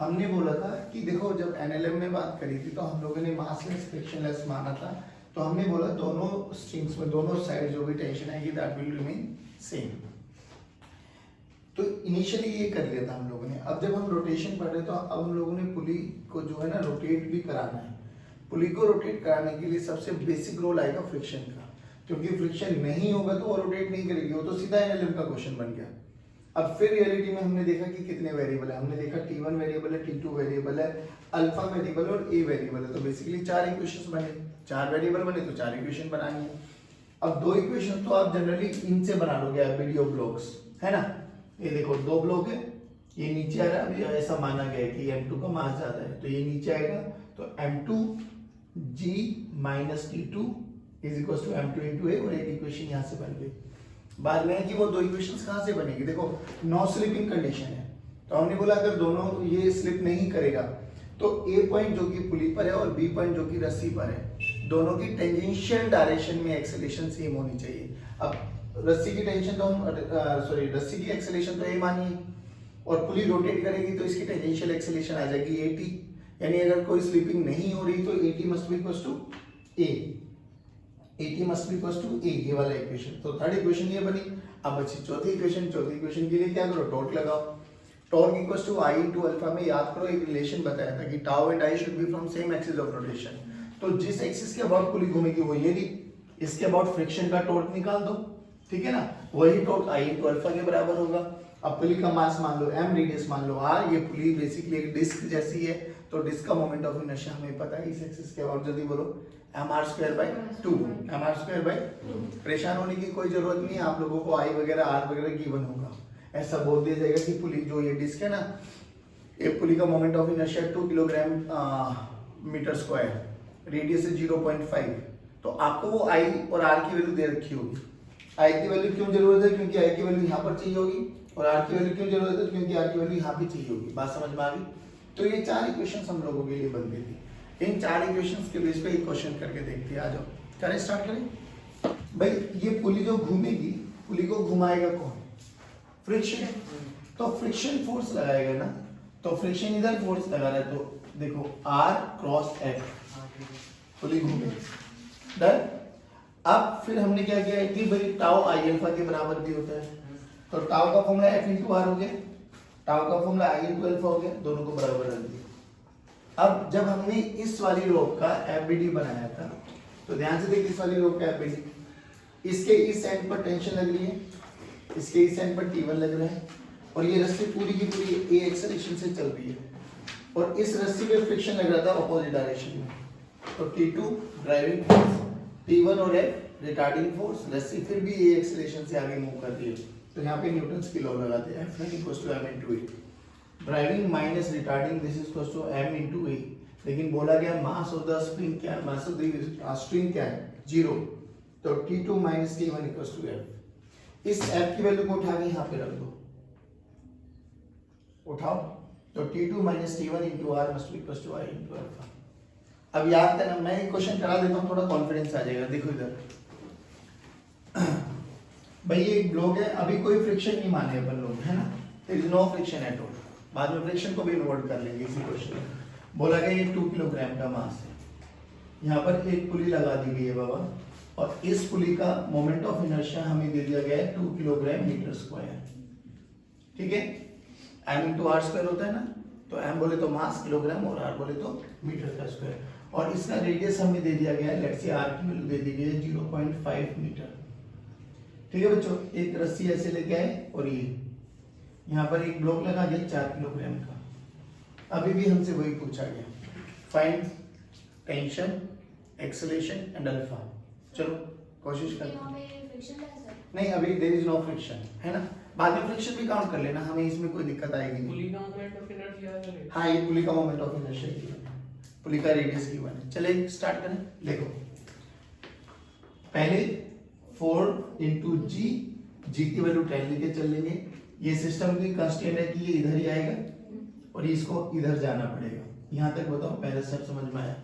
हमने बोला था कि देखो जब एनएलएम में बात करी थी तो हम लोगों ने मासलेस फ्रिक्शनलेस माना था, तो हमने बोला दोनों स्ट्रिंग्स में दोनों साइड जो भी टेंशन आएगी दैट विल रिमेन सेम। तो इनिशियली ये कर लिया था हम लोगों ने। अब जब हम रोटेशन पढ़ रहे तो अब हम लोगों ने पुली को जो है ना रोटेट भी कराना है। पुली को रोटेट कराने के लिए सबसे बेसिक रोल आएगा फ्रिक्शन का, क्योंकि फ्रिक्शन नहीं होगा तो वो रोटेट नहीं करेगी, वो तो सीधा एनएलएम का क्वेश्चन बन गया। अब फिर रियलिटी में हमने देखा कि कितने वेरिएबल है, हमने देखा T1 वेरिएबल है, T2 वेरिएबल है, अल्फा वेरिएबल और A वेरिएबल है, तो बेसिकली 4 इक्वेशंस बने, 4 वेरिएबल बने तो 4 इक्वेशन बनानी है। अब 2 इक्वेशन तो आप जनरली इनसे बना लोगे वीडियो ब्लॉक्स, है ना। ये देखो 2 ब्लॉक है, ये नीचे आ रहा है, अभी ऐसा माना गया है कि M2 का मास ज्यादा है तो ये नीचे आएगा, तो M2G - T2 = M2 × A, और एक इक्वेशन यहाँ से बन गई। बाद में है कि वो 2 इक्वेशंस कहाँ से बनेगी, देखो नो स्लिपिंग कंडीशन है, तो हमने बोला अगर दोनों ये स्लिप नहीं करेगा तो A पॉइंट जो कि पुली पर है और B पॉइंट जो कि रस्सी पर है, दोनों की टेंजेंशियल डायरेक्शन में एक्सेलरेशन सेम होनी चाहिए। अब रस्सी की टेंशन तो हम रस्सी की एक्सेलरेशन तो A मानिए, और पुली रोटेट करेगी तो इसकी टेंजेंशियल एक्सेलरेशन आ जाएगी AT, यानी अगर कोई स्लिपिंग नहीं हो रही तो AT must be equal to A, AT must be equal to A, ये वाला इक्वेशन। तो थर्ड इक्वेशन ये बनी। अब बची चौथी इक्वेशन, चौथी इक्वेशन के लिए क्या करो, टॉर्क लगाओ। Torque equal to I × alpha में याद करो एक रिलेशन बताया था कि tau and I should be from same axis of rotation, तो जिस एक्सिस के अबाउट पुली घूमेगी वो ये रही, इसके अबाउट फ्रिक्शन का टॉर्क निकाल दो, ठीक है ना, वही टॉर्क I × अल्फा के बराबर होगा। अब पुली का मास मान लो m, रेडियस मान लो r, ये पुली बेसिकली एक डिस्क जैसी है, तो डिस्क का मोमेंट ऑफ इनर्शिया हमें पता है इस एक्सिस के अबाउट, जल्दी बोलो mr²/2, mr²/2। परेशान होने की कोई जरूरत नहीं है, आप लोगों को I वगैरह r वगैरह गिवन होगा, ऐसा बोल दिया जाएगा कि पुली जो ये डिस्क है ना, ये पुली का moment of inertia 2 kilogram metre square, radius है 0.5, तो आपको वो I और r की वैल्यू दे रखी होगी। I की वैल्यू क्यों जरूरत है, क्योंकि I की वैल्यू यहाँ पर चाहिए होगी, और R की वैल्यू क्यों जरूरत है, क्योंकि R की वैल्यू यहाँ भी चाहिए होगी। बात समझ में आ गई। तो ये 4 इक्वेशंस हम लोगों के लिए बन गई थी। इन 4 इक्वेशंस के बेस पे एक क्वेश्चन करके देखते हैं। आ जाओ, चलिए स्टार्ट करें। भाई ये पुली जो घूमेगी, पुली को घुमाएगा कौन, फ्रिक्शन, तो फ्रिक्शन फोर्स लगाएगा ना, तो फ्रिक्शन इधर फोर्स लगा रहा है, तो देखो R × F, पुली घूमेगी डन। अब फिर हमने क्या किया कि भाई टाउ I अल्फा के बराबर भी होता है, तो टाउ का फॉर्मूला F × R हो गया, टाउ का फॉर्मूला I × अल्फा हो गया, दोनों को बराबर रख दिया। अब जब हमने इस वाली रोप का FBD बनाया था, तो ध्यान से देखिए इस वाली रोप का FBD, इसके इस एंड पर टेंशन लग रही है, इसके इस एंड पर T1 लग रहा है, और ये रस्सी पूरी की पूरी A एक्सेलरेशन से चल रही है, और इस रस्सी पे फ्रिक्शन लग रहा था अपोजिट डायरेक्शन में, तो T2 ड्राइविंग फोर्स, T1 और F रिटार्डिंग फोर्स, रस्सी फिर भी A एक्सेलरेशन से आगे मूव कर रही है, तो यहाँ पे न्यूटन्स की लॉ लगाते हैं, F = m × A, driving minus retarding this is equal to m × A, लेकिन बोला गया मास ऑफ द स्प्रिंग क्या है, मास ऑफ द स्ट्रिंग क्या है, 0, तो T2 - T1 = F। इस F की वैल्यू को उठा के यहाँ पे रख दो, उठाओ, तो T2 - T1 × R must be equal to I × alpha. अब याद करना, मैं एक क्वेश्चन करा देता हूँ, थोड़ा कॉन्फिडेंस आ जाएगा। देखो इधर भाई ये एक ब्लॉक है, अभी कोई फ्रिक्शन नहीं माने अपन लोग, है ना, there is no friction at all, बाद में फ्रिक्शन को भी इन्वॉल्व कर लेंगे इसी क्वेश्चन में। बोला गया ये 2 किलोग्राम का मास है, यहाँ पर एक पुली लगा दी गई है बाबा, और इस पुली का मोमेंट ऑफ इनर्शिया हमें दे दिया गया है 2 किलोग्राम मीटर स्क्वायर, ठीक है, m × r² होता है ना, तो m बोले तो मास किलोग्राम और r बोले तो मीटर का स्क्वायर, और इसका रेडियस हमें दे दिया गया है, लेट्स से r की वैल्यू दे दी गई है 0.5 मीटर, ठीक है बच्चों। एक रस्सी ऐसे लेके आए और ये यहाँ पर एक ब्लॉक लगा दिया 4 किलोग्राम का। अभी भी हमसे वही पूछा गया, find tension, acceleration and alpha. चलो कोशिश करते हैं। नहीं अभी देयर इज नो फ्रिक्शन, है ना, बाद में फ्रिक्शन भी काउंट कर लेना, हमें इसमें कोई दिक्कत आएगी नहीं। पुली का मोमेंट ऑफ इनर्शिया है। हाँ ये पुली का मोमेंट ऑफ इनर्शिया की है, पुली का रेडियस की है। चलिए स्टार्ट करें। देखो पहले 4 × G, G की वैल्यू 10 लेके चल लेंगे। ये सिस्टम की कांस्टेंट है कि ये इधर ही आएगा और इसको इधर जाना पड़ेगा। यहाँ तक बताओ पहले स्टेप समझ में आया,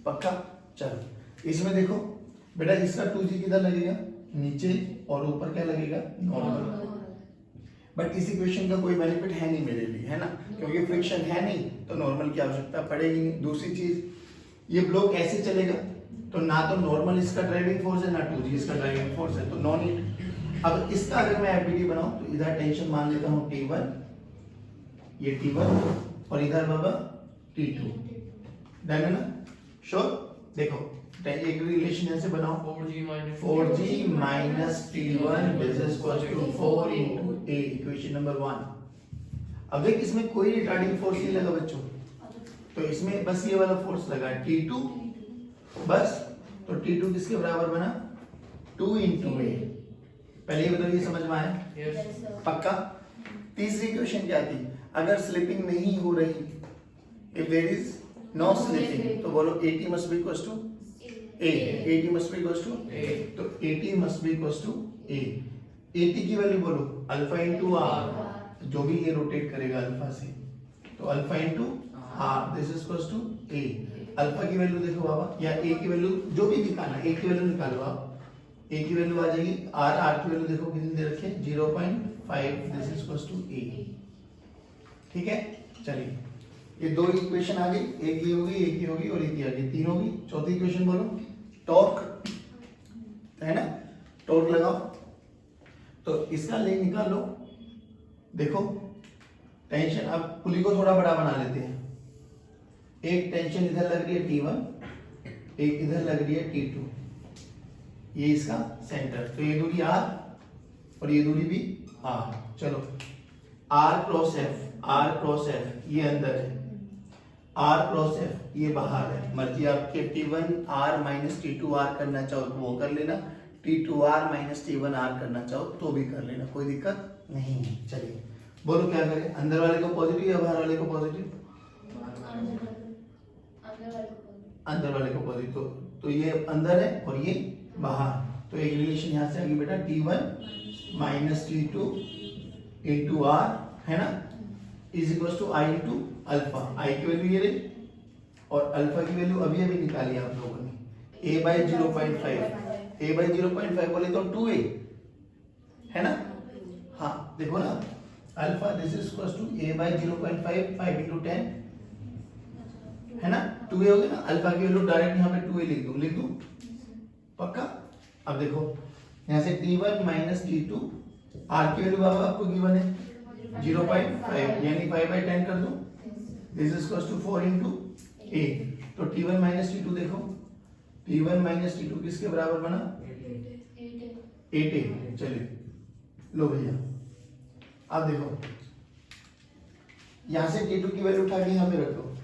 पक्का। चलो इसमें देखो बेटा, इसका 2G किधर लगेगा, नीचे, और ऊपर क्या लगेगा, नॉर्मल। बट इस इक्वेशन का कोई बेनिफिट है नहीं मेरे लिए, है ना, क्योंकि फ्रिक्शन है नहीं, तो नॉर्मल की आवश्यकता पड़ेगी नहीं। दूसरी चीज, ये ब्लॉक कैसे चलेगा, तो ना तो नॉर्मल इसका ड्राइविंग फोर्स है ना 2G इसका ड्राइविंग फोर्स है, तो नो नीड। अब इसका अगर मैं एफबीडी बनाऊं तो इधर टेंशन मान लेता हूं T1, ये T1 और इधर बाबा T2, डन है ना? श्योर। देखो एक रिलेशन ऐसे बनाओ, 4G minus T1 this is equals to 4 into A, equation number 1। अब देख इसमें कोई रिटार्डिंग फोर्स नहीं लगा बच्चों, तो इसमें बस ये वाला फोर्स लगा है T2 बस। तो T2 किसके बराबर बना, 2 into A। पहले ये बताओ, ये समझ में आया? Yes, पक्का। तीसरी इक्वेशन क्या थी, अगर स्लिपिंग नहीं हो रही, if there is no slipping, तो बोलो AT must be equals to A, AT must be equals to A, तो AT must be equals to A। AT की वैल्यू बोलो अल्फा इंटू आर, जो भी ये रोटेट करेगा अल्फा से, तो alpha into r this is equals to A। Alpha की वैल्यू देखो बाबा, या A की वैल्यू जो भी निकालना, A की वैल्यू निकालो आप, A की वैल्यू आ जाएगी, R की वैल्यू देखो कितनी दे रखी है 0.5, this is equals to A। ठीक है, चलिए ये दो इक्वेशन आ गई, एक ये होगी, एक ये होगी और एक ये आ गई, तीन होगी। चौथी इक्वेशन बोलो, टॉर्क है ना, टॉर्क लगाओ, तो इसका लेग निकाल लो। देखो टेंशन, अब पुली को थोड़ा बड़ा बना लेते हैं, एक टेंशन इधर लग रही है T1, एक इधर लग रही है T2, ये इसका सेंटर, तो ये दूरी R और ये दूरी भी R। चलो R क्रॉस F ये अंदर है, R क्रॉस F ये बाहर है, मर्जी आपके T1R माइनस T2R करना चाहो तो वो कर लेना, T2R माइनस T1R करना चाहो तो भी कर लेना, कोई दिक्कत नहीं है। चलिए बोलो क्या करें, अंदर वाले को पॉजिटिव या बाहर वाले को पॉजिटिव? अंदर वाले को पॉजिटिव, तो ये अंदर है और ये बाहर, तो एक रिलेशन यहाँ से आ गई बेटा, T1 minus T2 into R है ना, is equal to i into alpha. I की वैल्यू ये रही और अल्फा की वैल्यू अभी अभी निकाली आप लोगों ने, a by 0.5, a by 0.5 बोले तो 2a है ना। हाँ देखो ना, alpha this is equal to a by 0.5, 5 into 10 है ना, 2a हो गया ना। अल्फा की वैल्यू डायरेक्ट यहाँ पे 2a लिख दूं पक्का। अब देखो यहाँ से T1 माइनस T2, R की वैल्यू बाबा आपको गिवन है 0.5, यानी 5 by 10 कर दो, this is equal to 4 into A। तो T1 माइनस T2 देखो, T1 माइनस T2 किसके बराबर बना, 8A। चलिए लो भैया, अब देखो यहाँ से T2 की वैल्यू उठा के यहाँ पे रख दो,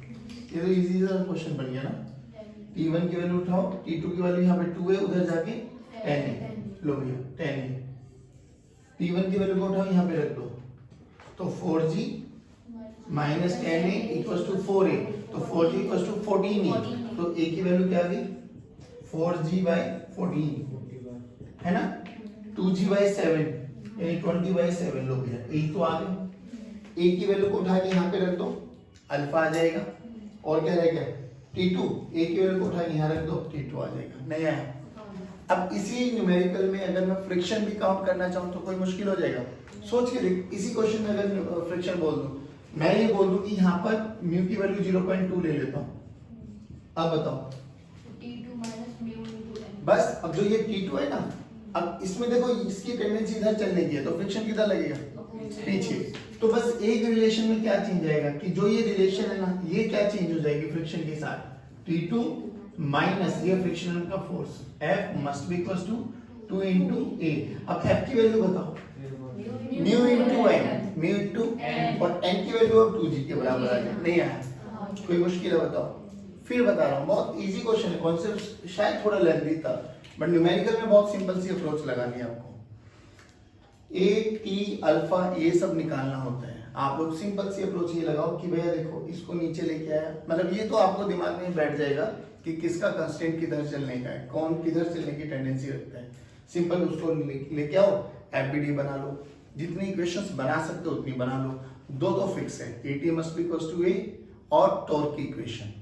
ये तो इजी सा क्वेश्चन बन गया ना। T1 की वैल्यू उठाओ, T2 की वैल्यू यहाँ पे 2 है, उधर जाके 10 है, लो भैया 10 है। T1 की वैल्यू को उठाओ यहाँ पे रख दो, तो 4G minus 10A equals to 4A, तो 4G इक्वल्स टू 14A, तो A की वैल्यू क्या आ गई 4G by 14 है ना, 2G by 7 यानी 20 by 7, लो भैया A तो आ गई। A की वैल्यू को उठा के यहाँ पे रख दो, अल्फा आ जाएगा, और क्या रहेगा T2, A की वैल्यू को उठा के यहाँ रख दो, T2 आ जाएगा, नहीं आया। अब इसी न्यूमेरिकल में अगर मैं फ्रिक्शन भी काउंट करना चाहूँ तो कोई मुश्किल हो जाएगा? सोच के देख, इसी क्वेश्चन में अगर फ्रिक्शन बोल दूं, मैं ये बोल दूं कि यहाँ पर म्यू की वैल्यू 0.2 ले लेता हूँ, अब बताओ T2 minus mu into n। बस। अब जो ये T2 है ना, अब इसमें देखो इसकी टेंडेंसी इधर चलने की है, तो फ्रिक्शन किधर लगेगा, पीछे। तो बस एक रिलेशन में क्या चेंज आएगा कि जो ये रिलेशन है ना, ये क्या चेंज हो जाएगी फ्रिक्शन के साथ, T2 माइनस ये फ्रिक्शन का force F must be equals to 2 into A। अब F की वैल्यू बताओ, mu into n, mu into n, और n की वैल्यू अब 2G के बराबर आ गई, नहीं आया, कोई मुश्किल है बताओ? फिर बता रहा हूँ, बहुत इजी क्वेश्चन है, कॉन्सेप्ट शायद थोड़ा लेंथी था, बट न्यूमेरिकल में बहुत सिंपल सी अप्रोच लगानी है आपको। A T अल्फा ये सब निकालना होता है, आप लोग सिंपल सी अप्रोच ये लगाओ कि भैया देखो इसको नीचे लेके आया, मतलब ये तो आपको दिमाग में बैठ जाएगा कि किसका कंस्टेंट किधर चलने का है, कौन किधर चलने की टेंडेंसी रखता है। सिंपल उसको लेके आओ, एफबीडी बना लो, जितनी इक्वेशंस बना सकते हो उतनी बना लो। दो तो फिक्स है, AT must be equals to A और टॉर्क की इक्वेशन।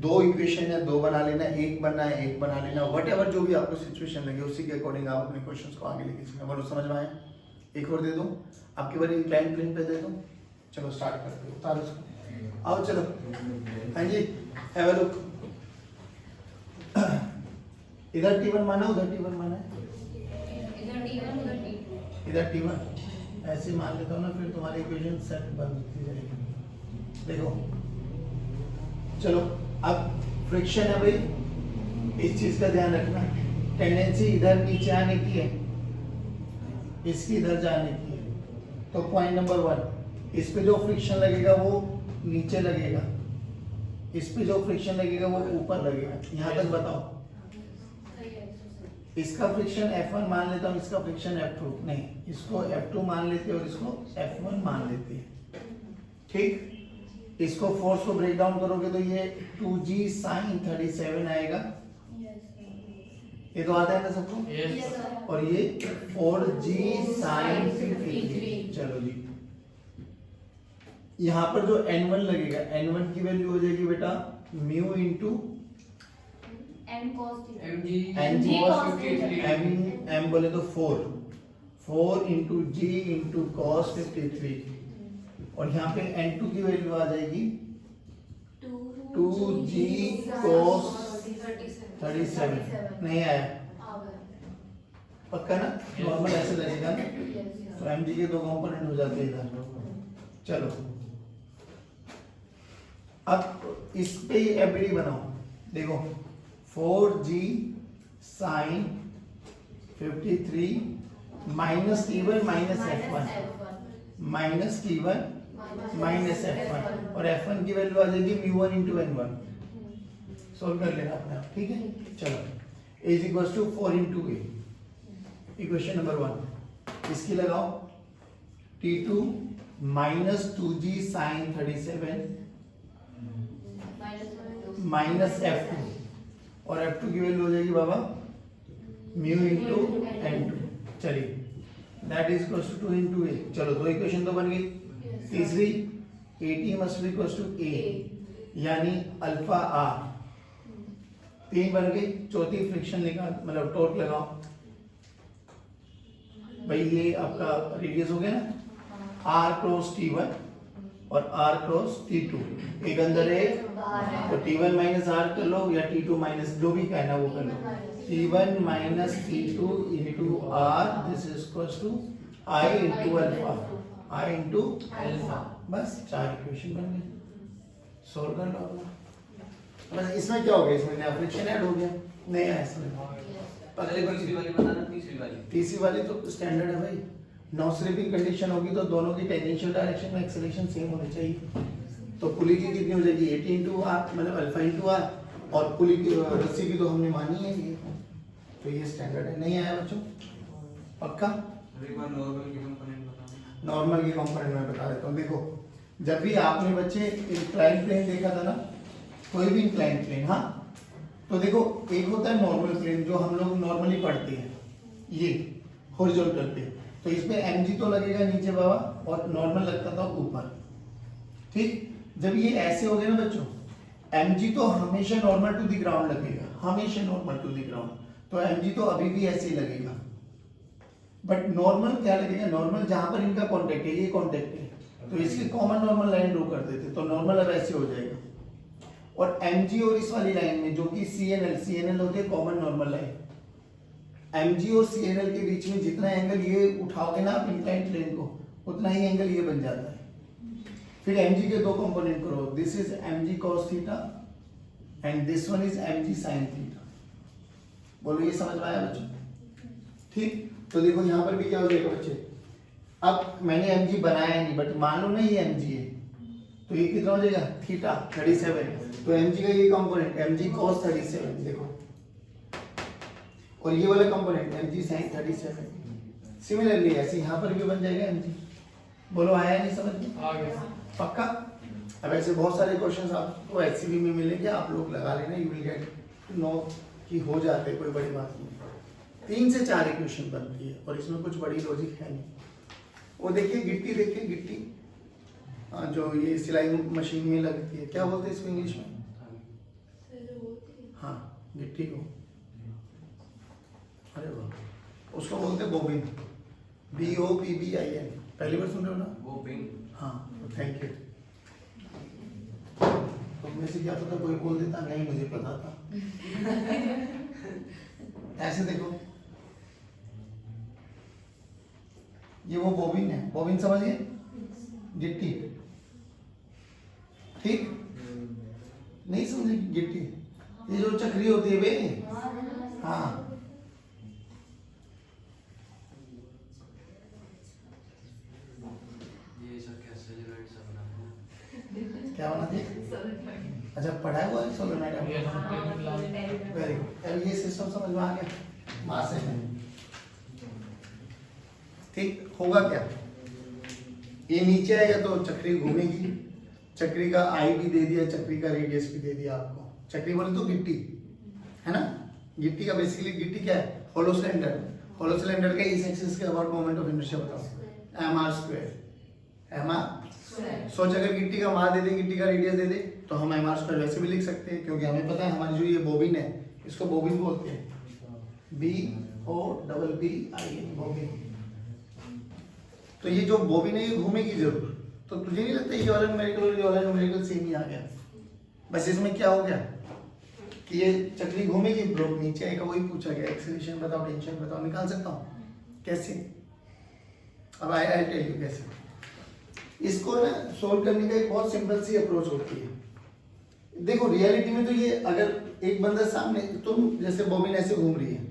दो इक्वेशन है, दो बना लेना, एक बनना है एक बना लेना, व्हाटएवर जो भी आपको सिचुएशन लगे उसी के अकॉर्डिंग आप अपने क्वेश्चंस को आगे लेके चलना। बोलो समझ में आया? एक और दे दूं आपके बारे इंक्लाइन प्लेन पे दे दूं, चलो स्टार्ट करते हो, उतारो इसको। आओ चलो, हाँ जी, हैव अ लुक। इधर T1 माना, उधर T1 माना है, इधर T1 उधर T2। इधर T1 ऐसे मान लेता हूँ ना, फिर तुम्हारी इक्वेशन सेट बनती जाएगी। देखो चलो, अब फ्रिक्शन है भाई, इस चीज का ध्यान रखना, टेंडेंसी इधर नीचे आने की है, इसकी इधर जाने की है। तो पॉइंट नंबर 1, इस पे जो फ्रिक्शन लगेगा वो नीचे लगेगा, इस पे जो फ्रिक्शन लगेगा वो ऊपर लगेगा। यहाँ तक बताओ, इसका फ्रिक्शन F1 मान लेता हूँ, इसका फ्रिक्शन F2 नहीं, इसको F2 मान लेते हैं और इसको F1 मान लेते हैं, ठीक। इसको फोर्स को ब्रेक डाउन करोगे तो ये 2g sin 37 आएगा, ये तो आता है ना सबको, Yes, sir। और ये 4g sin 53। चलो जी, यहाँ पर जो n1 लगेगा, n1 की वैल्यू हो जाएगी बेटा mu into n cos theta। mg cos theta। m बोले तो 4 इंटू g इंटू cos 53, और यहाँ पे n2 की वैल्यू आ जाएगी 2g cos 37। नहीं आया, पक्का ना, नॉर्मल ऐसे लगेगा ना, तो mg के दो कंपोनेंट हो जाते हैं इधर। चलो अब इस पे एफडी बनाओ, देखो 4g sin 53 minus T1 minus F1 minus T1 minus F1, और F1 की वैल्यू आ जाएगी μ1 इंटू n1। सोल्व कर लेना अपने आप, ठीक है। चलो a is equal to 4 into a, equation number 1 इसकी लगाओ, T2 minus 2g sin 37 minus F2, और F2 की वैल्यू हो जाएगी बाबा म्यू इंटू n2। चलिए that is equal to 2 into a। चलो दो इक्वेशन तो बन गई। तीसरी AT must be equal to a, यानी अल्फा r, 3 बन गई। चौथी फ्रिक्शन निकाल, मतलब टॉर्क लगाओ भाई, ये आपका रेडियस हो गया ना, r क्रॉस T1 और r क्रॉस T2, एक अंदर है तो T1 माइनस r कर लो, या T2 माइनस, जो भी कहना वो कर लो, T1 minus T2 into r, this is equal to I into alpha, I into alpha. बस 4 इक्वेशन बन गए, सोल्व कर लो अपना। बस इसमें क्या हो गया, इसमें नया फ्रिक्शन ऐड हो गया, नया है इसमें। तीसरी वाली तो स्टैंडर्ड है भाई, नो स्लिपिंग कंडीशन होगी तो दोनों की टेंजेंशियल डायरेक्शन में एक्सेलरेशन सेम होनी चाहिए। तो पुली की कितनी हो जाएगी 80 इंटू आर, मतलब अल्फा इंटू आर, और पुली की रस्सी की तो हमने मानी है ये, तो ये स्टैंडर्ड है। नहीं आया बच्चों, पक्का। नॉर्मल की कंपोनेंट में बता देता हूँ। देखो जब भी आपने बच्चे इंक्लाइन प्लेन देखा था ना, कोई भी इंक्लाइन प्लेन, हाँ, तो देखो एक होता है नॉर्मल प्लेन जो हम लोग नॉर्मली पढ़ते हैं, ये हॉरिजॉन्टल पे, तो इसमें mg तो लगेगा नीचे बाबा, और नॉर्मल लगता था ऊपर, ठीक। जब ये ऐसे हो गए ना बच्चों, mg तो हमेशा नॉर्मल टू द ग्राउंड लगेगा, हमेशा नॉर्मल टू द ग्राउंड, तो mg तो अभी भी ऐसे ही लगेगा। बट नॉर्मल क्या लगेगा, नॉर्मल जहां पर इनका कांटेक्ट है, ये कांटेक्ट है, तो इसकी कॉमन नॉर्मल लाइन ड्रॉ कर देते, तो नॉर्मल अब ऐसे हो जाएगा। और mg और इस वाली लाइन में जो कि CNL होते हैं कॉमन नॉर्मल लाइन, mg और CNL के बीच में जितना एंगल ये उठाओगे ना आप इंक्लाइंड प्लेन को, उतना ही एंगल ये बन जाता है। फिर mg के दो कंपोनेंट करो, this is mg cos theta and this one is mg sin theta. बोलो ये समझ में आया बच्चों, ठीक। तो देखो यहाँ पर भी क्या हो जाएगा बच्चे, अब मैंने mg बनाया नहीं, बट मान लो ना ये mg है, तो ये कितना हो जाएगा थीटा 37, तो mg का ये कंपोनेंट mg cos 37 देखो, और ये वाला कंपोनेंट mg sin 37। सिमिलरली ऐसे यहाँ पर भी बन जाएगा mg। बोलो आया नहीं समझ में, आ गया पक्का। अब ऐसे बहुत सारे क्वेश्चंस आपको एचसीबी में मिलेंगे, आप लोग लगा लेना, you will get to know कि हो जाते, कोई बड़ी बात नहीं। 3 से 4 इक्वेशन बनती है और इसमें कुछ बड़ी लॉजिक है नहीं। वो देखिए गिट्टी, देखिए गिट्टी, जो ये सिलाई मशीन में लगती है, क्या बोलते हैं इसको इंग्लिश में? हाँ गिट्टी को, अरे वाह, उसको बोलते हैं बोबिन, BOBBIN। पहली बार सुन रहे हो ना? वो पिंक। हाँ थैंक यू। में से क्या पता कोई बोल देता नहीं मुझे पता था। ऐसे देखो, ये वो बॉबिन है, बॉबिन समझिए, गिट्टी, ठीक नहीं समझे, गिट्टी, ये जो चक्री होती है बे, हाँ क्या बनाते हैं? अच्छा पढ़ा हुआ है सोलोनाइट, वेरी गुड। अब ये सिस्टम समझ में आ गया, मास है, ठीक होगा क्या, ये नीचे आएगा तो चक्री घूमेगी, चक्री का आई भी दे दिया, चक्री का रेडियस भी दे दिया आपको। चक्री बोले तो गिट्टी है ना, गिट्टी का बेसिकली गिट्टी क्या है, होलो सिलेंडर, होलो सिलेंडर के इस एक्सिस के अबाउट मोमेंट ऑफ इनर्शिया बताओ, m r square, m r. सोच अगर गिट्टी का मास दे दे, गिट्टी का रेडियस दे दे, तो हम एम आर स्क्वायर वैसे भी लिख सकते हैं, क्योंकि हमें पता है हमारी जो ये बोबिन है इसको बोबिन बोलते हैं, B O double B I N, bobbin. तो ये जो बोबिन है ये घूमेगी जरूर, तो तुझे नहीं लगता ये वाला न्यूमेरिकल और ये वाला न्यूमेरिकल सेम ही आ गया, बस इसमें क्या हो गया कि ये चक्री घूमेगी, ब्रोक नीचे आएगा, वही पूछा गया, एक्सेलरेशन बताओ, टेंशन बताओ, निकाल सकता हूँ कैसे, अब आई टेल यू कैसे। इसको ना सोल्व करने का एक बहुत सिंपल सी अप्रोच होती है। देखो रियलिटी में तो ये, अगर एक बंदा सामने, तुम जैसे बॉबिन ऐसे घूम रही है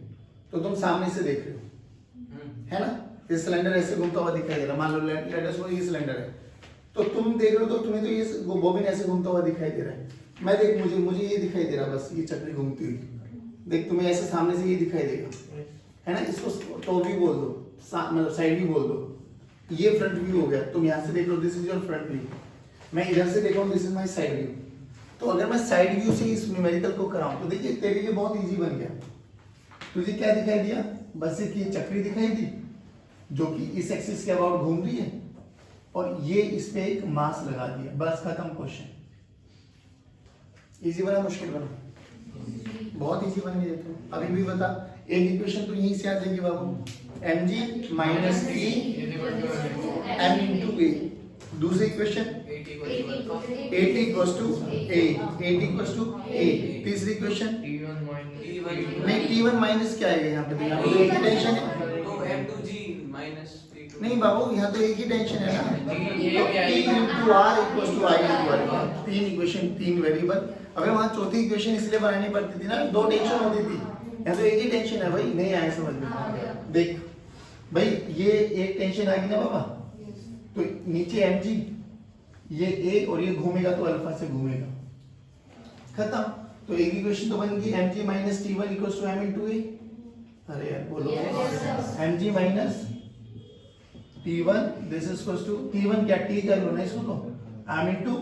तो तुम सामने से देख रहे हो, है ना, ये सिलेंडर ऐसे घूमता हुआ दिखाई दे रहा, मान लो लेट अस ये सिलेंडर है, तो तुम देख रहे हो तो तुम्हें तो ये बॉबिन ऐसे घूमता हुआ दिखाई दे रहा है, मैं देख मुझे ये दिखाई दे रहा, बस ये चक्री घूमती हुई, देख तुम्हें ऐसे सामने से ये दिखाई देगा, है ना, इसको टॉप व्यू बोल दो, मतलब साइड व्यू बोल दो, ये फ्रंट व्यू हो गया, तुम यहाँ से देख लो, this is your front view, मैं इधर से देख रहा हूँ, this is my side view. तो अगर मैं साइड व्यू से इस न्यूमेरिकल को कराऊं तो देखिए तेरे लिए बहुत इजी बन गया, तुझे क्या दिखाई दिया, बस एक ये चक्री दिखाई दी जो कि इस एक्सिस के अबाउट घूम रही है, और ये इस पे एक मास लगा दिया, बस खत्म क्वेश्चन। इजी बना मुश्किल बना, बहुत इजी बन गया। तो अभी भी बता, एक इक्वेशन तो यहीं से आ जाएगी बाबू, mg minus t m into a, दूसरी equation at equals to a, at equals to a, तीसरी इक्वेशन नहीं t1 माइनस क्या आएगा यहाँ पे, यहाँ पे एक ही टेंशन है, तो m2g माइनस t2 नहीं बाबू यहाँ तो एक ही टेंशन है ना, तो t into r equals to i into alpha, तीन इक्वेशन, तीन वेरिएबल। अबे वहाँ चौथी इक्वेशन इसलिए बनानी पड़ती थी ना, दो टेंशन होती थी, यहाँ तो एक ही टेंशन है भाई, नहीं आया समझ में। देख भाई ये एक टेंशन आ गई ना बाबा, तो नीचे mg, ये a और ये घूमेगा तो अल्फा से घूमेगा, खत्म। तो एक इक्वेशन तो बन गई mg minus t1 equals to m into a, अरे यार बोलो, mg minus t1 this is equals to, t1 क्या, t कर लो ना इसको, तो m इंटू a,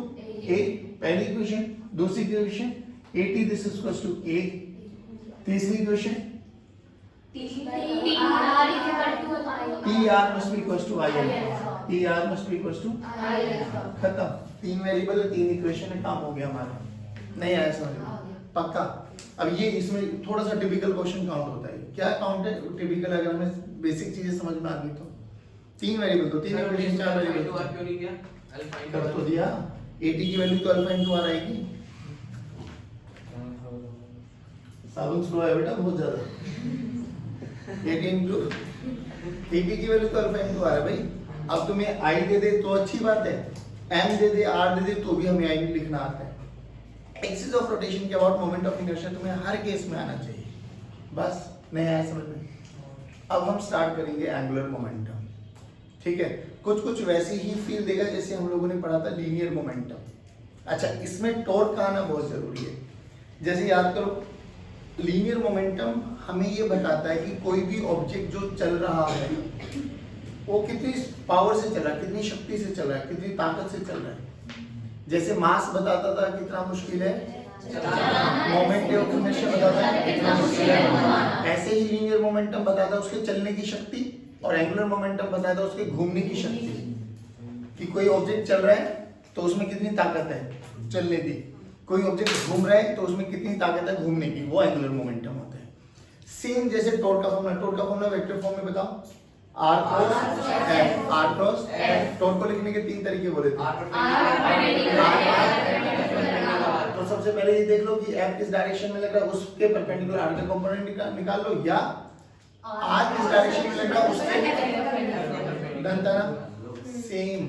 पहली इक्वेशन। दूसरी equation at this is equals to a, तीसरी equation TR must be equals to I alpha, TR must be equals to खत्म, तीन वेरिएबल और तीन इक्वेशन है, काम हो गया हमारा, नहीं आया समझ में, पक्का। अब ये इसमें थोड़ा सा टिपिकल क्वेश्चन काउंट होता है, क्या काउंट है टिपिकल, अगर हमें बेसिक चीजें समझ में आ गई तो तीन वेरिएबल, तो तीन इक्वेशन, चार वेरिएबल, क्यों नहीं किया, अल्फा कर तो दिया, AT की वैल्यू तो अल्फा इंटू आर आएगी, साबुन स्लो है बेटा बहुत ज्यादा, 18 की वैल्यू तो अल्फा इंटू आर है भाई। अब तुम्हें आई दे दे तो अच्छी बात है, M they they, are they दे तो भी हमें आई लिखना आता है। एक्सिस ऑफ रोटेशन के अबाउट मोमेंट ऑफ इनर्शिया तुम्हें हर केस में आना चाहिए, बस नहीं आया समझ में। अब हम स्टार्ट करेंगे एंगुलर मोमेंटम, ठीक है, कुछ कुछ वैसी ही फील देगा जैसे हम लोगों ने पढ़ा था लीनियर मोमेंटम। अच्छा इसमें टॉर्क का आना बहुत जरूरी है, जैसे याद करो लीनियर मोमेंटम हमें ये बताता है कि कोई भी ऑब्जेक्ट जो चल रहा है वो कितनी पावर से चल रहा है, कितनी शक्ति से चल रहा है, कितनी ताकत से चल रहा है। जैसे मास बताता था कितना मुश्किल है, मोमेंट ऑफ इनर्शिया बताता है कितना मुश्किल है, ऐसे ही लीनियर मोमेंटम बताता है उसके चलने की शक्ति, और एंगुलर मोमेंटम बताता है उसके घूमने की शक्ति, कि कोई ऑब्जेक्ट चल रहा है तो उसमें कितनी ताकत है चलने की, कोई ऑब्जेक्ट घूम रहा है तो उसमें कितनी ताकत है घूमने की, वो एंगुलर मोमेंटम होता है। सेम जैसे टॉर्क का फॉर्मूला वेक्टर फॉर्म में बताओ, आर क्रॉस एफ। टॉर्क को लिखने के तीन तरीके बोले थे, तो सबसे पहले ये देख लो कि F किस डायरेक्शन में लग रहा है, उसके परपेंडिकुलर R का कंपोनेंट निकाल लो, या R किस डायरेक्शन में लग रहा है उसके डन था ना, सेम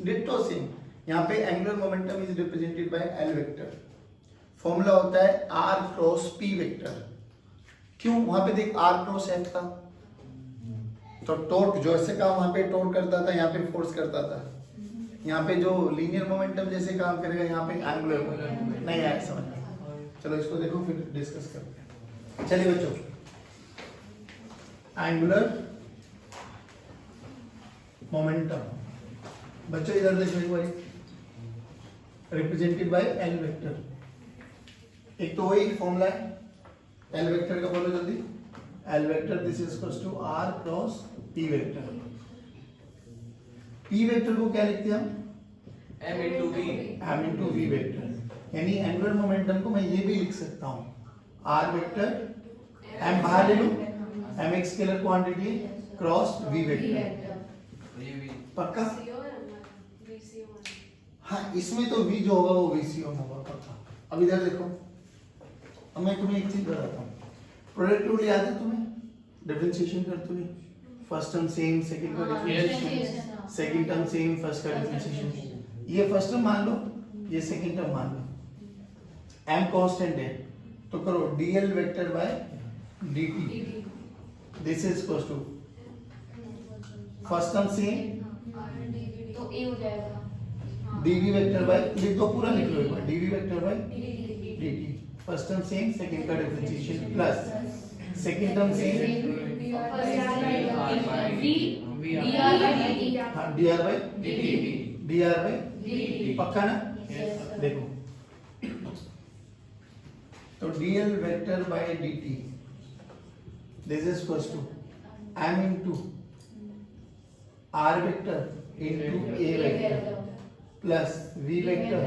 डिट्टो सेम। यहाँ पे angular momentum is represented by L vector, formula होता है R क्रॉस P वेक्टर। क्यों, वहां पे देख R क्रॉस F था, तो टॉर्क जो ऐसे काम वहां पे टॉर्क करता था, यहाँ पे फोर्स करता था। यहाँ पे जो लीनियर मोमेंटम जैसे काम करेगा, यहाँ पे एंगुलर मोमेंटम नहीं आया समझ में। चलो इसको देखो फिर डिस्कस करते हैं। चलिए बच्चों, एंगुलर मोमेंटम, बच्चों इधर देखो एक बार, रिप्रेजेंटेड बाय L वेक्टर। एक तो वही फॉर्मूला है L वेक्टर का, बोलो जल्दी। L vector this is equals to R cross P vector. P vector को क्या लिखते हैं हम, M into V, M into V vector. यानी एंगुलर मोमेंटम को मैं ये भी लिख सकता हूँ R वेक्टर, M बाहर ले लो, M एक scalar quantity cross V vector. ये V, पक्का? हाँ, इसमें तो V जो होगा वो VC होगा पक्का। अब इधर देखो, अब मैं तुम्हें एक चीज बताता हूँ, प्रोडक्ट रूल याद है तुम्हें, डिफरेंशिएशन करते हुए फर्स्ट टर्म सेम, सेकंड का differentiation, second term same, first का डिफरेंशिएशन। ये फर्स्ट टर्म मान लो, ये सेकंड टर्म मान लो, m कांस्टेंट है तो करो dl vector bye dt, this is equal to first term same, तो ए हो जाएगा dv वेक्टर बाय, लिख दो पूरा, लिख लो एक बार, dv vector bye dt, first term same, second का differentiation plus second term same, हाँ dr बाय dt, पक्का ना? देखो तो dl vector bye dt this is equal to m into r vector into a vector plus v vector.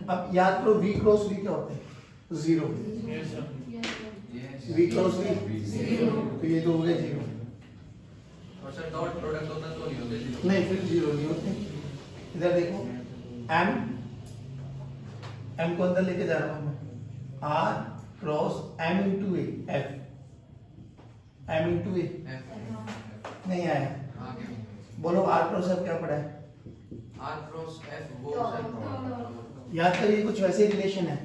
अब याद करो v क्रॉस v क्या होता है, zero. v cross v zero, तो ये तो हो गया जीरो। और सर डॉट प्रोडक्ट होता तो नहीं होते जीरो, नहीं फिर जीरो नहीं होते। इधर देखो m को अंदर लेके जा रहा हूं मैं, r cross m into a, f m into a F, नहीं आया, आगे बोलो r क्रॉस f क्या पड़ा है, R cross F वो सर याद करिए कुछ वैसे रिलेशन है,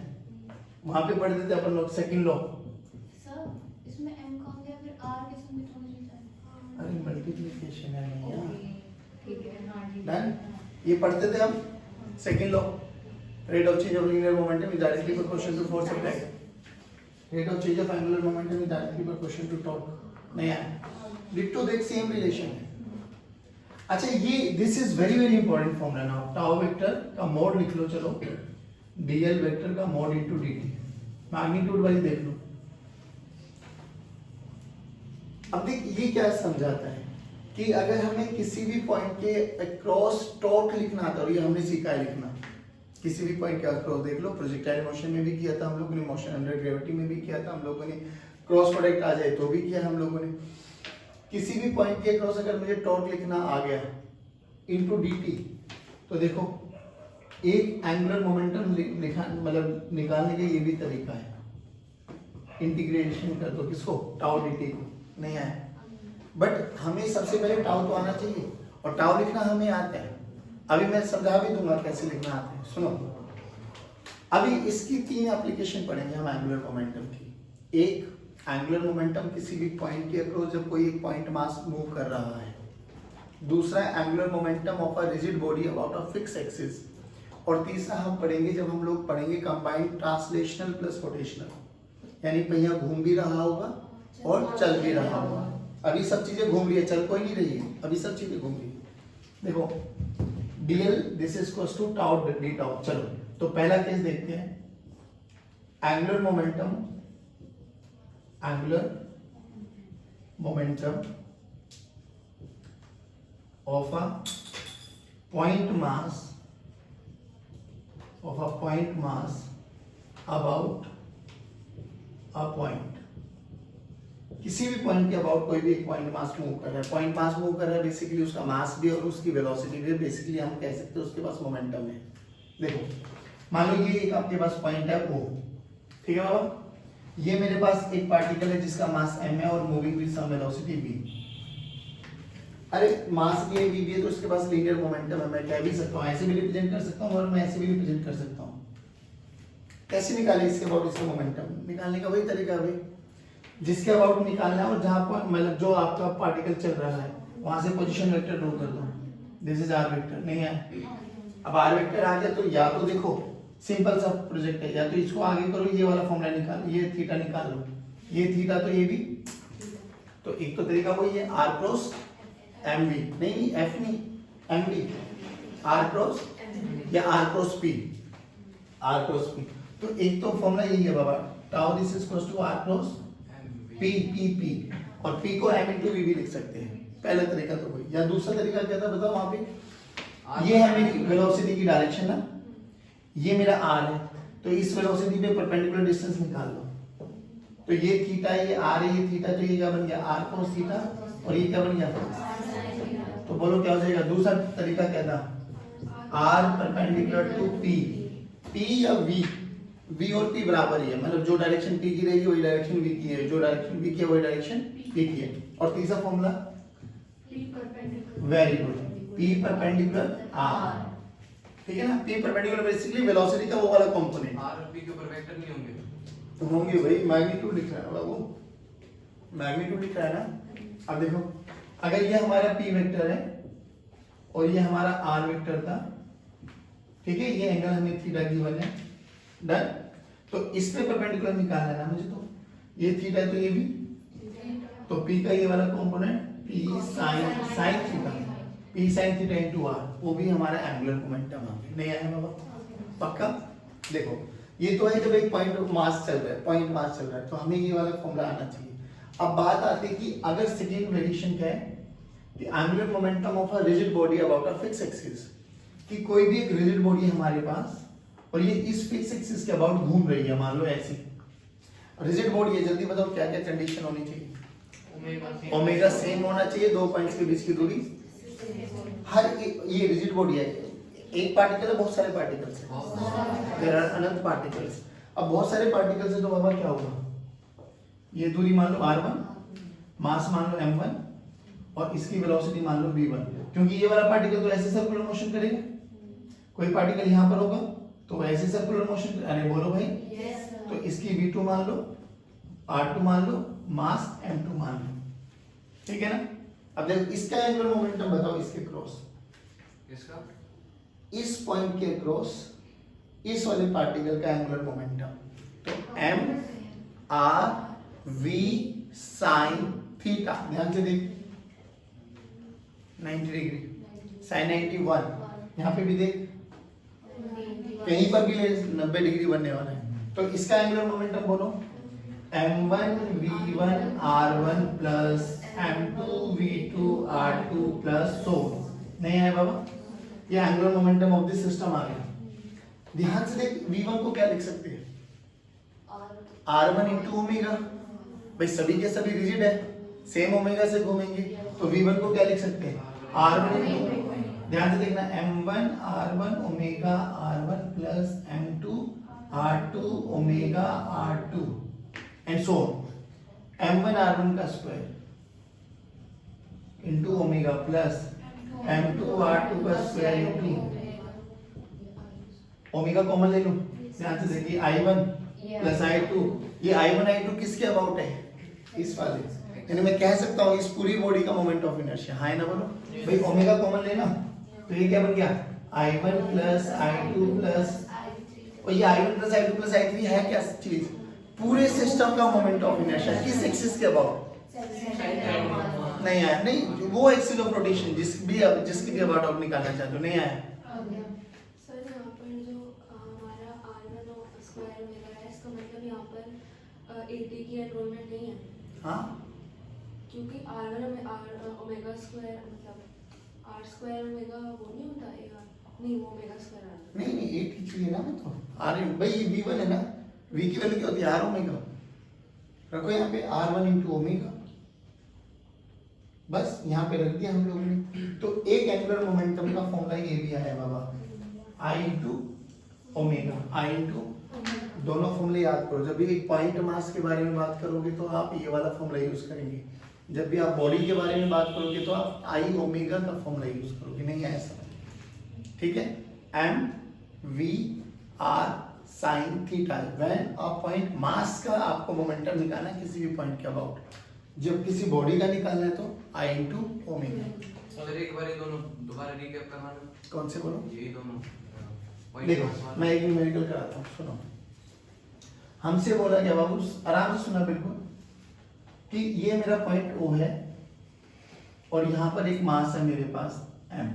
वहां पे पढ़ देते अपन लोग सेकंड लॉ। सर इसमें m कौन गया, फिर r के साथ में समझ नहीं आता। अरे मल्टीप्लिकेशन है नहीं यार, ठीक है, हाँ जी डन। ये पढ़ते थे हम second law, rate of change of linear momentum is directly proportional to force applied, rate of change of angular momentum is directly proportional to torque. नहीं आया, डिट्टो देख सेम रिलेशन है। अच्छा ये this is very very important formula now, tau vector का mod लिख लो, चलो dl वेक्टर का मोड इनटू dt, मैग्नीट्यूड वाली देख लो। अब देख ये क्या समझाता है कि अगर हमें किसी भी पॉइंट के अक्रॉस टॉर्क लिखना आता है, और ये हमने सीखा है लिखना, किसी भी पॉइंट के अक्रॉस देख लो, प्रोजेक्टाइल मोशन में भी किया था हम लोगों ने, मोशन अंडर ग्रेविटी में भी किया था हम लोगों ने, क्रॉस प्रोडक्ट आ जाए तो भी किया हम लोगों ने। किसी भी पॉइंट के अक्रॉस अगर मुझे टॉर्क लिखना आ गया इनटू dt, तो देखो एक एंगुलर मोमेंटम लिखा, मतलब निकालने का ये भी तरीका है, इंटीग्रेशन कर दो किसको, टाउ dt को। नहीं आया, बट हमें सबसे पहले टाउ तो आना चाहिए, और टाउ लिखना हमें आता है। अभी मैं समझा भी दूंगा कैसे लिखना आता है, सुनो। अभी इसकी तीन एप्लीकेशन पढ़ेंगे हम एंगुलर मोमेंटम की। एक, एंगुलर मोमेंटम किसी भी पॉइंट के अक्रॉस जब कोई एक पॉइंट मास मूव कर रहा है। दूसरा, angular momentum of a rigid body about a fix axis. और तीसरा हम पढ़ेंगे जब हम लोग पढ़ेंगे कंबाइंड ट्रांसलेशनल प्लस रोटेशनल, यानी पहिया घूम भी रहा होगा और चल भी रहा होगा। अभी सब चीजें घूम रही है, चल कोई नहीं रही है, अभी सब चीजें घूम रही है। देखो dl this is equals to tau d tau. चलो तो पहला केस देखते हैं, angular momentum of a point mass about a point। किसी भी पॉइंट के अबाउट कोई भी एक पॉइंट मास मूव कर रहा है, पॉइंट मास मूव कर रहा है, बेसिकली उसका मास भी और उसकी वेलोसिटी भी, बेसिकली हम कह सकते हैं उसके पास मोमेंटम है। देखो मान लो ये एक आपके पास पॉइंट है O, ठीक है बाबा। ये मेरे पास एक पार्टिकल है जिसका मास m है और moving with some velocity v। अरे मास ये v है तो इसके पास लीनियर मोमेंटम है, मैं कह भी सकता हूँ, ऐसे भी रिप्रेजेंट कर सकता हूँ और मैं ऐसे भी रिप्रेजेंट कर सकता हूँ। कैसे निकाले इसके अबाउट इसका मोमेंटम निकालने का वही तरीका है भाई, जिसके अबाउट निकालना है और जहां पर मतलब जो आपका पार्टिकल चल रहा है वहां से पोजीशन वेक्टर ड्रॉ कर दो। दिस इज आर वेक्टर, नहीं है? अब आर वेक्टर आ गया तो या तो देखो सिंपल सा प्रोजेक्ट है, या तो इसको आगे करो, ये वाला फॉर्मूला निकालो, ये थीटा निकाल लो, ये थीटा तो ये भी, तो एक तो तरीका वही है आर क्रॉस एम बी, नहीं एफ नहीं एम बी, आर क्रॉस या r cross p, r cross p. तो एक तो फॉर्मूला यही है बाबा, tau this is equals to r cross p p p, और पी को एम इंटू वी भी लिख सकते हैं। पहला तरीका तो वही, या दूसरा तरीका क्या था बताओ वहां पे, ये है मेरी वेलोसिटी की डायरेक्शन ना, ये मेरा r है, तो इस वेलोसिटी पे परपेंडिकुलर डिस्टेंस निकाल लो, तो ये थीटा ये r है, ये थीटा, तो ये क्या बन गया r cos थीटा, और ये क्या बन गया, तो बोलो क्या हो जाएगा। दूसरा तरीका क्या था, r perpendicular to p, p या v, v और p बराबर ही है, मतलब जो डायरेक्शन p की रहेगी वही डायरेक्शन v की है, जो डायरेक्शन v की है वही डायरेक्शन p की है। और तीसरा formula very good, p perpendicular r, ठीक है ना। p परपेंडिकुलर बेसिकली वेलोसिटी का वो वाला कंपोनेंट। r और p के ऊपर वेक्टर नहीं होंगे? तो होंगे भाई, मैग्नीट्यूड लिख रहा है बाबू, मैग्नीट्यूड लिख रहा है ना। अब देखो अगर ये हमारा p वेक्टर है और ये हमारा r वेक्टर था, ठीक है, ये एंगल हमें थीटा गिवन है, डन। तो इस पे परपेंडिकुलर निकालना है ना मुझे, तो ये थीटा है तो ये भी, तो p का ये वाला component p sin theta, p sin theta into r, वो भी हमारा एंगुलर मोमेंटम आ गया, नहीं आया बाबा? पक्का? देखो ये तो है जब एक पॉइंट मास चल रहा है, पॉइंट मास चल रहा है, तो हमें ये वाला फॉर्मूला आना चाहिए। अब बात आती है कि अगर सेकंड वेरिएशन क्या है, the angular momentum of a rigid body about a fix axis, कि कोई भी एक रिजिड बॉडी है हमारे पास और ये इस फिक्स एक्सिस के अबाउट घूम रही है, मान लो ऐसी रिजिड बॉडी है, जल्दी बताओ क्या क्या कंडीशन होनी चाहिए? ओमेगा सेम होना चाहिए, दो पॉइंट्स के बीच की दूरी, हर ये रिजिड बॉडी है, एक पार्टिकल है बहुत सारे पार्टिकल्स हैं, देयर आर अनंत पार्टिकल्स। अब बहुत सारे पार्टिकल्स है तो बाबा क्या होगा, ये दूरी मान लो r1, मास मान लो m1 और इसकी वेलोसिटी मान लो v1, क्योंकि ये वाला पार्टिकल तो ऐसे सर्कुलर मोशन करेगा, कोई पार्टिकल यहाँ पर होगा तो ऐसे सर्कुलर मोशन, अरे बोलो भाई, तो इसकी v2 मान लो, r2 मान लो, मास m2 मान लो, ठीक है ना। अब देखो इसका एंगुलर मोमेंटम बताओ, इसके क्रॉस, इसका इस पॉइंट के क्रॉस इस वाले पार्टिकल का एंगुलर मोमेंटम, तो m r v sin theta, ध्यान से देख 90 डिग्री, sin 91, यहाँ पे भी देख कहीं पर भी ले 90 डिग्री बनने वाला है, तो इसका एंगुलर मोमेंटम बोलो, m1 v1 r1 plus m2 v2 r2 plus so, नहीं है बाबा? ये angular momentum of this system आ गया। ध्यान से देख, v1 को क्या लिख सकते हैं, r1 इंटू ओमेगा, भाई सभी के सभी रिजिड है, सेम ओमेगा से घूमेंगे, तो v1 को क्या लिख सकते हैं, r1 इंटू, ध्यान से देखना, m1 r1 omega r1 plus m2 r2 omega r2 and so m1 r1 का square into omega plus m2 r2 का स्क्वायर इंटू ओमेगा कॉमन ले लो, ध्यान से देखिए i1 प्लस i2, ये i1 i2 किसके अबाउट है, इस वाले, यानी मैं कह सकता हूँ इस पूरी बॉडी का मोमेंट ऑफ इनर्शिया, हाँ ना बोलो भाई, ओमेगा कॉमन लेना, तो ये क्या बन गया, i1 प्लस i2 प्लस, और ये i1 plus i2 plus i3 है क्या चीज, पूरे सिस्टम का मोमेंट ऑफ इनर्शिया किस एक्सिस के अबाउट, नहीं आया, नहीं वो एक्सिस ऑफ रोटेशन जिसकी भी अबाउट आप निकालना चाहते हो, नहीं आया। सर यहाँ पर जो हमारा r1 स्क्वायर ओमेगा है, इसका मतलब यहाँ पर 80 की एनरोलमेंट नहीं है, हाँ क्योंकि r1 ओमेगा स्क्वायर मतलब r स्क्वायर ओमेगा वो नहीं होता है, नहीं वो ओमेगा स्क्वायर r नहीं नहीं 8 की चाहिए ना, मैं तो r भाई ये v1 है ना, v की वैल्यू क्या होती है, r ओमेगा, रखो यहाँ पे r1 इंटू ओमेगा, बस यहाँ पे रख दिया हम लोगों ने। तो एक एंगुलर मोमेंटम का फॉर्मूला ये भी आया बाबा, I into omega I into दोनों फॉर्मूले याद करो। जब भी पॉइंट मास के बारे में बात करोगे तो आप ये वाला फॉर्मूला यूज करेंगे, जब भी आप बॉडी के बारे में बात करोगे तो आप आई ओमेगा का फॉर्मूला यूज करोगे, नहीं ऐसा, ठीक है। M v r sine theta, when a point mass का आपको मोमेंटम निकालना है किसी भी पॉइंट के अबाउट, जब किसी बॉडी का निकालना है तो आई इंटू ओमेगा। सर एक बार ये दोनों दोबारा रिकैप करना है। कौन से बोलो? यही दोनों देखो मैं एक न्यूमेरिकल कराता हूँ, सुनो। हमसे बोला गया बाबू, आराम से सुना बिल्कुल, कि ये मेरा पॉइंट O है और यहाँ पर एक मास है मेरे पास M,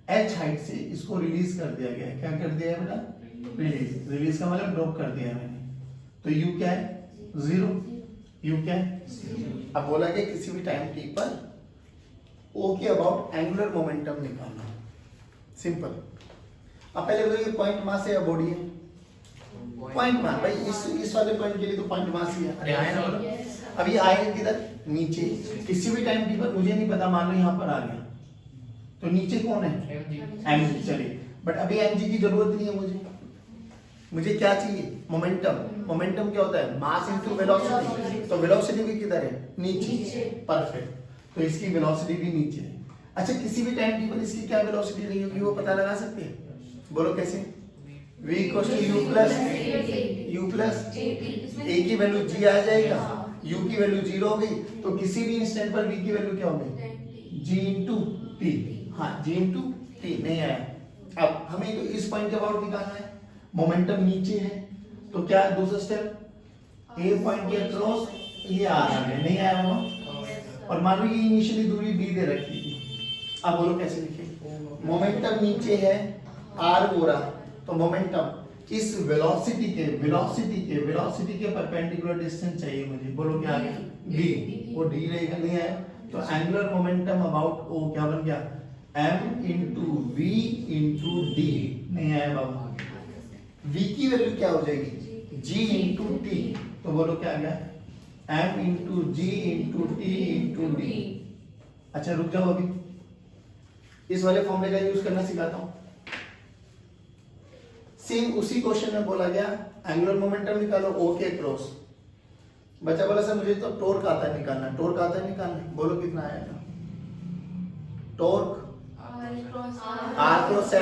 H हाइट से इसको रिलीज कर दिया गया है। क्या कर दिया है बेटा? रिलीज। रिलीज का मतलब ड्रॉप कर दिया है मैंने, तो U क्या है? 0। U क्या है? अब बोला गया किसी भी टाइम t पर O के अबाउट एंगुलर मोमेंटम निकालना, सिंपल। अब पहले बताइए ये पॉइंट मास है या बॉडी है? Point mass. भाई इस वाले पॉइंट के लिए तो पॉइंट मास ही है। अरे आए ना बोलो। अभी आए किधर? नीचे। किसी भी टाइम टी पर मुझे नहीं पता, मान लो यहाँ पर आ गया तो नीचे कौन है? mg। चलिए, बट अभी mg की जरूरत नहीं है मुझे क्या चाहिए? मोमेंटम। मोमेंटम क्या होता है? Mass into velocity. तो वेलोसिटी भी किधर है? नीचे। परफेक्ट, तो इसकी वेलोसिटी भी नीचे है। अच्छा, किसी भी टाइम टी पर इसकी क्या वेलोसिटी रही होगी वो पता लगा सकते हैं? बोलो कैसे? v equals to u plus a की वैल्यू g आ जाएगा, u की वैल्यू 0 हो गई, तो किसी भी इंस्टेंट पर v की वैल्यू क्या होगी? g into t। हाँ, g इंटू t नहीं आया। अब हमें तो इस पॉइंट के अबाउट निकालना है, मोमेंटम नीचे है, तो क्या दूसरा स्टेप? a पॉइंट के अक्रॉस ये आ रहा है, नहीं आया मामा? और मान लो ये इनिशियली दूरी b दे रखी थी। अब बोलो कैसे लिखें? मोमेंटम नीचे है, r हो रहा, तो मोमेंटम इस वेलोसिटी के परपेंडिकुलर डिस्टेंस चाहिए मुझे। बोलो क्या आ गया? d। वो d रहेगा, नहीं आया, तो एंगुलर मोमेंटम अबाउट o क्या बन गया? m into v into d। नहीं आया बाबा। v की वैल्यू क्या हो जाएगी? g into t। तो बोलो क्या आ गया? m into g into t into d। अच्छा रुक जाओ, अभी इस वाले फॉर्मूले का यूज करना सिखाता हूं। सेम उसी क्वेश्चन में बोला गया एंगुलर मोमेंटम निकालो O के क्रॉस। बच्चा बोला सर मुझे तो टॉर्क आता है निकालना। टॉर्क आता है निकालना, बोलो कितना आएगा? Torque R cross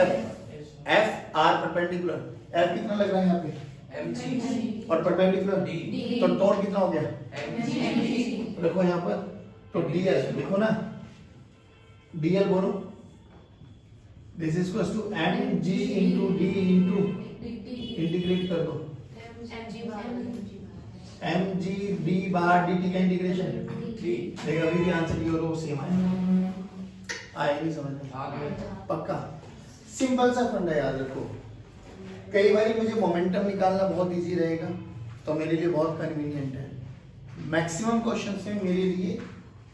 F R perpendicular, F कितना लग रहा है यहाँ पे? mg और परपेंडिकुलर D। तो टॉर्क कितना हो गया? mg देखो यहाँ पर तो dl देखो ना, dl बोलो, this is equals to mg into d into integrate कर दो, mg d बार dt का इंटीग्रेशन। देखो अभी भी आंसर ये और वो सेम आया नहीं समझ में? पक्का सिंपल सा फंडा याद रखो। कई बार मुझे मोमेंटम निकालना बहुत इजी रहेगा तो मेरे लिए बहुत कन्वीनियंट है। मैक्सिमम क्वेश्चंस में मेरे लिए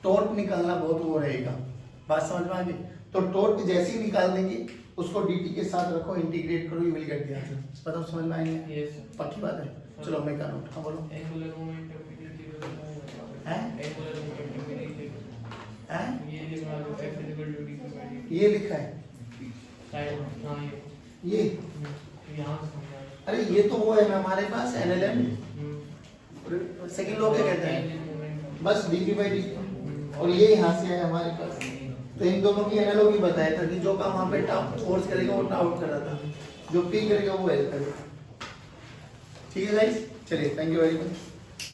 टॉर्क निकालना बहुत वो रहेगा। बात समझ में आ गई? तो टॉर्क जैसे ही निकाल देंगे उसको dt के साथ रखो, इंटीग्रेट करो, you will get the answer. बताओ समझ में आएंगे? यस पक्की बात है। चलो मैं कर नोट। हाँ बोलो। एंगुलर मोमेंटम हैं? एंगुलर मोमेंटम हैं? ये लिखा लो f = d/dt। ये लिखा है साइन हां ये। यहां से समझा। अरे ये तो वो है ना हमारे पास एनएलएम सेकंड लॉ क्या कहते हैं? बस dt/dt। और ये यहाँ से है हमारे पास। तो इन दोनों की एनालॉजी बताया था कि जो काम वहाँ पे फोर्स करेगा वो आउट कर रहा था, जो पी करेगा वो एल करेगा। ठीक है गाइस, चलिए थैंक यू वेरी मच।